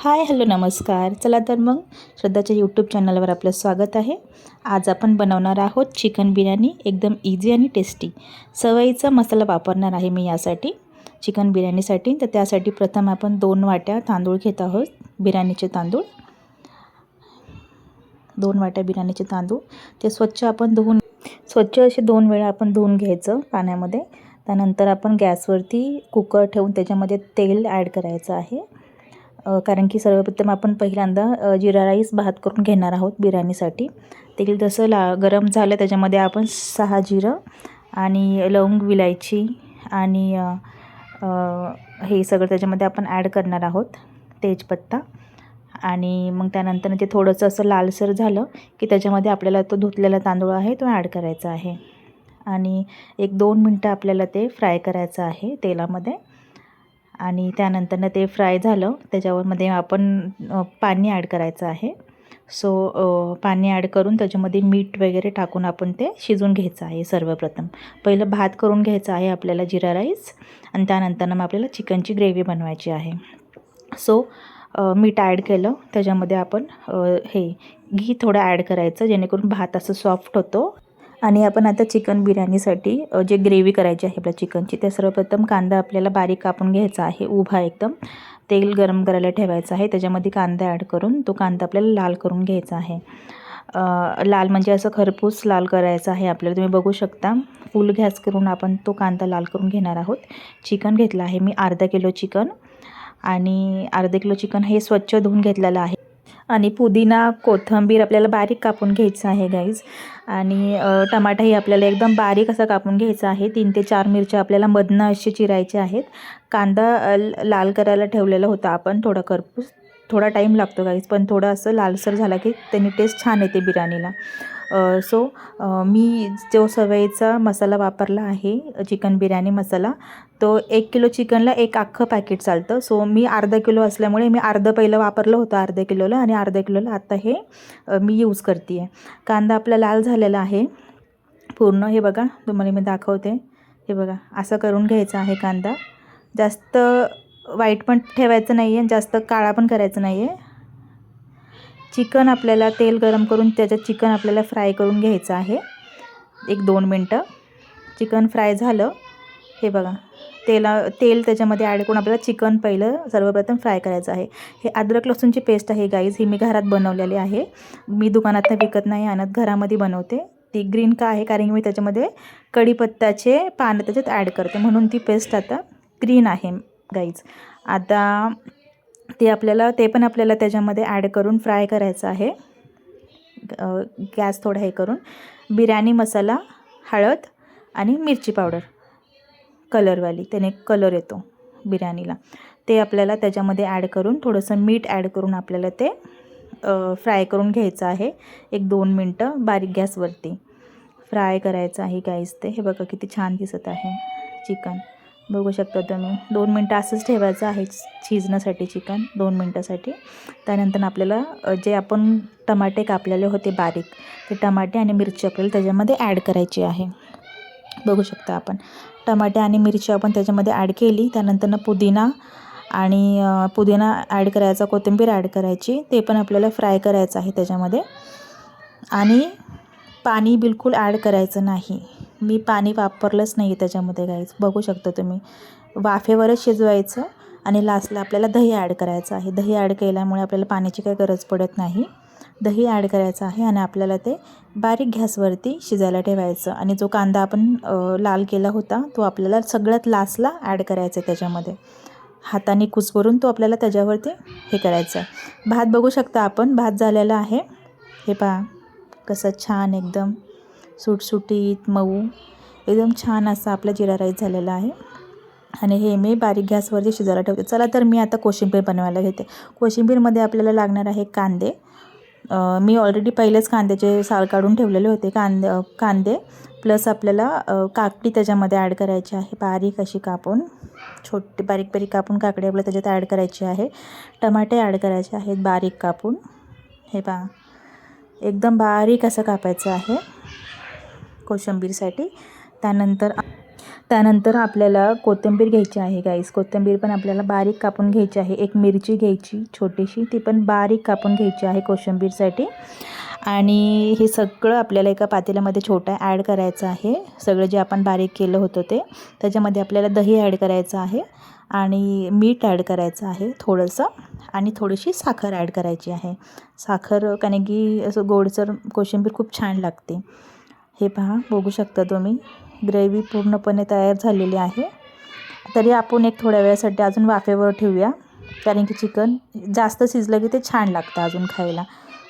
Hi hello नमस्कार. चला तर मग श्रद्धाच्या यूट्यूब चॅनलवर आपलं स्वागत आहे. आज आपण बनवणार आहोत चिकन बिर्याणी. एकदम इझी आणि टेस्टी सवयीचा मसाला वापरणार आहे मी यासाठी चिकन बिर्याणीसाठी. तर त्यासाठी प्रथम आपण 2 वाट्या तांदूळ घेत आहोत, बिर्याणीचे तांदूळ. 2 वाट्या बिर्याणीचे तांदूळ ते स्वच्छ असे 2 वेळा आपण धुवून घ्यायचं पाण्यामध्ये. त्यानंतर आपण गॅसवरती कुकर ठेवून त्याच्यामध्ये तेल ॲड करायचं आहे. कारण की सर्वप्रथम आपण पहिल्यांदा जिरा राईस भात करून घेणार आहोत बिर्याणीसाठी. तेल जसं गरम झालं त्याच्यामध्ये आपण 6 जिरं आणि लवंग, विलायची आणि हे सगळं त्याच्यामध्ये आपण ॲड करणार आहोत, तेजपत्ता. आणि मग त्यानंतर ते थोडंसं असं लालसर झालं की त्याच्यामध्ये आपल्याला तो धुतलेला तांदूळ आहे तो ॲड करायचा आहे. आणि 1-2 मिनटं आपल्याला ते फ्राय करायचं आहे तेलामध्ये. आणि त्यानंतर ते फ्राय झालं त्याच्यामध्ये आपण पाणी ॲड करायचं आहे. पाणी ॲड करून त्याच्यामध्ये मीठ वगैरे टाकून आपण ते शिजवून घ्यायचं आहे. सर्वप्रथम पहिलं भात करून घ्यायचं आहे आपल्याला, जिरा राईस. आणि त्यानंतर मग आपल्याला चिकनची ग्रेव्ही बनवायची आहे. मीठ ॲड केलं त्याच्यामध्ये आपण हे घी थोडं ॲड करायचं जेणेकरून भात असं सॉफ्ट होतो. आणि आपण आता चिकन बिर्याणीसाठी जे ग्रेव्ही करायची आहे आपल्या चिकनची, ते सर्वप्रथम कांदा आपल्याला बारीक कापून घ्यायचा आहे उभा एकदम. तेल गरम करायला ठेवायचं आहे, त्याच्यामध्ये कांदा ॲड करून तो कांदा आपल्याला लाल करून घ्यायचा आहे. लाल म्हणजे असं खरपूस लाल करायचं आहे आपल्याला. तुम्ही बघू शकता फुल गॅस करून आपण तो कांदा लाल करून घेणार आहोत. चिकन घेतलं आहे मी अर्धा किलो चिकन. आणि अर्धा किलो चिकन हे स्वच्छ धुवून घेतलेलं आहे. आणि पुदिना, कोथिंबीर आपल्याला बारीक कापून घ्यायचं आहे गाईज. आणि टमाटाही आपल्याला एकदम बारीक असा कापून घ्यायचा आहे. 3 ते 4 मिरच्या आपल्याला मधनं असे चिरायचे आहेत. कांदा लाल करायला ठेवलेला होता आपण थोडा खरपूस. थोडा टाईम लागतो गाईज, पण थोडं असं लालसर झाला की त्याने टेस्ट छान येते बिर्याणीला. मी जो सवयीचा मसाला वापरला आहे चिकन बिर्याणी मसाला, तो 1 किलो चिकनला 1 अख्खं पॅकेट चालतं. मी अर्धा किलो असल्यामुळे मी अर्धं पहिलं वापरलं होतं अर्ध्या किलोला, आणि अर्ध्या किलोला आता हे मी यूज करते आहे. कांदा आपला लाल झालेला आहे पूर्ण. हे बघा तुम्हाला मी दाखवते. हे बघा असं करून घ्यायचं आहे कांदा. जास्त व्हाईट पण ठेवायचं नाही आहे, जास्त काळा पण करायचं नाही आहे. चिकन आपल्याला तेल गरम करून त्याच्यात चिकन आपल्याला फ्राय करून घ्यायचं आहे 1-2 मिनटं. चिकन फ्राय झालं, हे बघा तेल त्याच्यामध्ये ॲड करून आपल्याला चिकन पहिलं सर्वप्रथम फ्राय करायचं आहे. हे अद्रक लसूणची पेस्ट आहे गाईज, ही मी घरात बनवलेली आहे. मी दुकानात विकत नाही आणत, घरामध्ये बनवते. ती ग्रीन का आहे कारण की मी त्याच्यामध्ये कढीपत्त्याचे पानं त्याच्यात ॲड करते, म्हणून ती पेस्ट आता ग्रीन आहे गाईज. आता ते पण आपल्याला त्याच्यामध्ये ॲड करून फ्राय करायचं आहे. गॅस थोडा हे करून बिर्याणी मसाला, हळद आणि मिरची पावडर कलरवाली, त्याने कलर येतो बिर्याणीला, ते आपल्याला त्याच्यामध्ये ॲड करून थोडंसं मीठ ॲड करून आपल्याला ते फ्राय करून घ्यायचं आहे. 1-2 मिनटं बारीक गॅसवरती फ्राय करायचं आहे गाईज. हे बघा किती छान दिसत आहे चिकन, बघू शकता तुम्ही. 2 मिनटं असंच ठेवायचं आहे शिजण्यासाठी चिकन, 2 मिनटासाठी. त्यानंतर आपल्याला जे आपण टमाटे कापलेले होते बारीक, ते टमाटे आणि मिरची आपल्याला त्याच्यामध्ये ॲड करायची आहे. बघू शकता आपण टमाटे आणि मिरची आपण त्याच्यामध्ये ॲड केली. त्यानंतर पुदिना ॲड करायचा, कोथिंबीर ॲड करायची, ते पण आपल्याला फ्राय करायचं आहे त्याच्यामध्ये. आणि पाणी बिलकुल ॲड करायचं नाही. मी पाणी वापरलंच नाही त्याच्यामध्ये गाईज, बघू शकता तुम्ही. वाफेवरच शिजवायचं. आणि लास्टला आपल्याला दही ॲड करायचं आहे. दही ॲड केल्यामुळे आपल्याला पाण्याची काही गरज पडत नाही. दही ॲड करायचं आहे आणि आपल्याला ते बारीक गॅसवरती शिजायला ठेवायचं. आणि जो कांदा आपण लाल केला होता तो आपल्याला सगळ्यात लास्टला ॲड करायचा आहे त्याच्यामध्ये. हाताने कुस्करून तो आपल्याला त्याच्यावरती हे करायचं आहे. भात बघू शकता आपण, भात झालेला आहे. हे पहा कसं छान एकदम सुटसुटीत मऊ एकदम छान असा आपला जिरा राईस झालेला आहे. आणि हे मी बारीक गॅसवरती शिजायला ठेवते. चला तर मी आता कोशिंबीर बनवायला घेते. कोशिंबीरमध्ये आपल्याला लागणार आहे कांदे. मी ऑलरेडी पहिलेच कांद्याचे साल काढून ठेवलेले होते. कांदे प्लस आपल्याला काकडी त्याच्यामध्ये ॲड करायची आहे बारीक अशी कापून, छोटी बारीक कापून काकडी आपल्याला त्याच्यात ॲड करायची आहे. टमाटे ॲड करायचे आहेत बारीक कापून. हे पहा एकदम बारीक असं कापायचं आहे कोशिंबीरसाठी. त्यानंतर आपल्याला कोथिंबीर घ्यायची आहे गाईस. कोथिंबीर पण आपल्याला बारीक कापून घ्यायची आहे. एक मिरची घ्यायची छोटीशी, ती पण बारीक कापून घ्यायची आहे कोशिंबीरसाठी. आणि हे सगळं आपल्याला एका पातेल्यामध्ये छोटं ॲड करायचं आहे. सगळं जे आपण बारीक केलं होतं ते. त्याच्यामध्ये आपल्याला दही ॲड करायचं आहे आणि मीठ ॲड करायचं आहे थोडंसं, आणि थोडीशी साखर ॲड करायची आहे. साखर कारण की असं गोडसर कोशिंबीर खूप छान लागते. हे पहा, बघू शकता तुम्ही ग्रेव्ही पूर्णपणे तयार झालेली आहे. तरी आपण एक थोड्या वेळासाठी अजून वाफेवर ठेवूया, कारण की चिकन जास्त शिजलं की ते छान लागतं अजून खायला.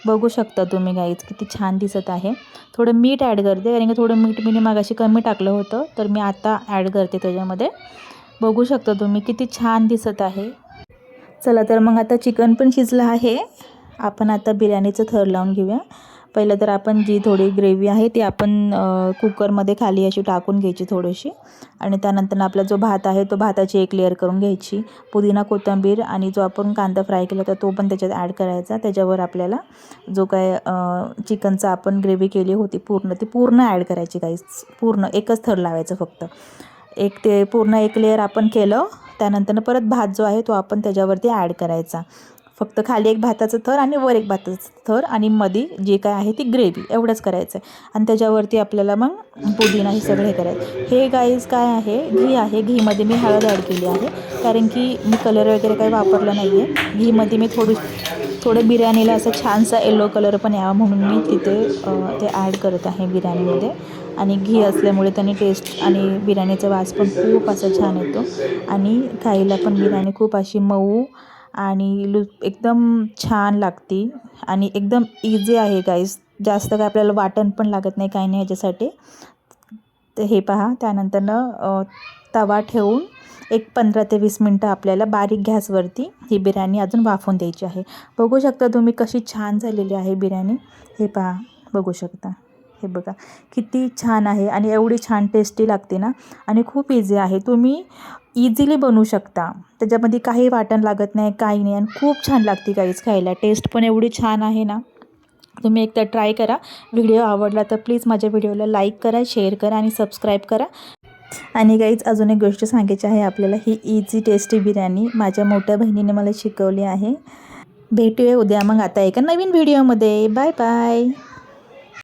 बघू शकता तुम्ही गाईज किती छान दिसत आहे. थोडं मीठ ॲड करते, कारण की थोडं मीठ मी मागाशी कमी टाकलं होतं, तर मी आता ॲड करते त्याच्यामध्ये. बघू शकता तुम्ही किती छान दिसत आहे. चला तर मग आता चिकन पण शिजलं आहे. आपण आता बिर्याणीचं थर लावून घेऊया. पहिलं तर आपण जी थोडी ग्रेव्ही आहे ती आपण कुकरमध्ये खाली अशी टाकून घ्यायची थोडीशी, आणि त्यानंतर आपला जो भात आहे तो भाताची एक लेअर करून घ्यायची. पुदिना कोथिंबीर आणि जो आपण कांदा फ्राय केला होता तो पण त्याच्यात ॲड करायचा. त्याच्यावर आपल्याला जो काय चिकनचा आपण ग्रेव्ही केली होती ती पूर्ण ॲड करायची गाईस. पूर्ण एकच थर लावायचं फक्त. ते पूर्ण एक लेअर आपण केलं. त्यानंतर परत भात जो आहे तो आपण त्याच्यावरती ॲड करायचा. फक्त खाली एक भाताचं थर आणि वर एक भाताचं थर, आणि मध्ये जे काय आहे ती ग्रेव्ही, एवढंच करायचं आहे. आणि त्याच्यावरती आपल्याला मग पुदिना हे सगळं हे करायचं. हे गाईज काय आहे, घी आहे. घीमध्ये मी हळद ॲड केली आहे, कारण की मी कलर वगैरे काही वापरला नाही आहे. घीमध्ये मी थोडं बिर्याणीला असं छानसा येलो कलर पण यावा म्हणून मी तिथे ते ॲड करत आहे बिर्याणीमध्ये. आणि घी असल्यामुळे त्याने टेस्ट आणि बिर्याणीचा वास पण खूप असा छान येतो, आणि खायला पण बिर्याणी खूप अशी मऊ आणि एकदम छान लागते. आणि एकदम इझी आहे गाईस. जास्त काय आपल्याला वाटण पण लागत नाही, काही नाही ह्याच्यासाठी. तर हे पहा, त्यानंतरनं तवा ठेवून एक 15 ते 20 मिनटं आपल्याला बारीक गॅसवरती ही बिर्याणी अजून वाफवून द्यायची आहे. बघू शकता तुम्ही कशी छान झालेली आहे बिर्याणी. हे पहा, बघू शकता. हे बघा किती छान आहे, आणि एवढी छान टेस्टी लागते ना, आणि खूप इझी आहे. तुम्ही इझिली बनवू शकता. त्याच्यामध्ये काही वाटण लागत नाही, काही नाही, आणि खूप छान लागते गाईज खायला. टेस्ट पण एवढी छान आहे ना. तुम्ही एकदा ट्राय करा. व्हिडिओ आवडला तर प्लीज माझ्या व्हिडिओला लाईक करा, शेअर करा आणि सबस्क्राईब करा. आणि गाईज अजून एक गोष्ट सांगायची आहे आपल्याला. ही इझी टेस्टी बिर्याणी माझ्या मोठ्या बहिणीने मला शिकवली आहे. भेटूया उद्या मग आता एका नवीन व्हिडिओमध्ये. Bye bye.